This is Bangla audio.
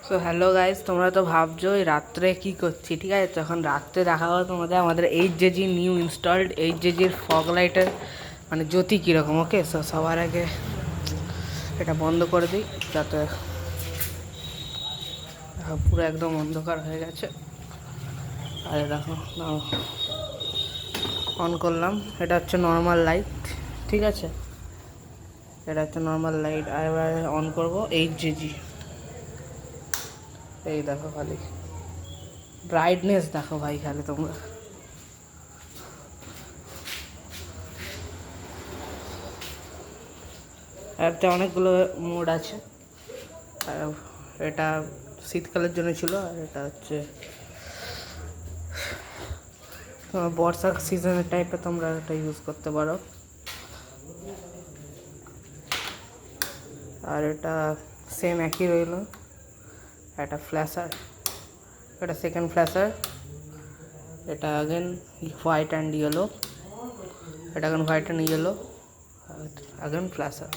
সো হ্যালো গাইজ, তোমরা তো ভাবছো এই রাত্রে কী করছি। ঠিক আছে, তো এখন রাত্রে দেখা হবে তোমাদের আমাদের এইচজেজি নিউ ইনস্টলড এইচজেজির ফগ লাইটের মানে জ্যোতি কীরকম। ওকে, সো সবার আগে এটা বন্ধ করে দিই যাতে পুরো একদম অন্ধকার হয়ে গেছে। আর দেখো নাও অন করলাম, এটা হচ্ছে নর্মাল লাইট। ঠিক আছে, এটা হচ্ছে নর্মাল লাইট। আর এবার অন করবো এইচজেজি। এই দেখো খালি ব্রাইটনেস দেখো ভাই, খালি তোমরা এতে অনেকগুলো মোড আছে। আর এটা শীতকালের জন্য ছিল, আর এটা হচ্ছে তোমার বর্ষা সিজনের টাইপে তোমরা এটা ইউজ করতে পারো। আর এটা সেম একই রইল। এটা ফ্ল্যাশার, এটা সেকেন্ড ফ্ল্যাশার। এটা আগেন হোয়াইট অ্যান্ড ইয়েলো, এটা again white and yellow, again flasher.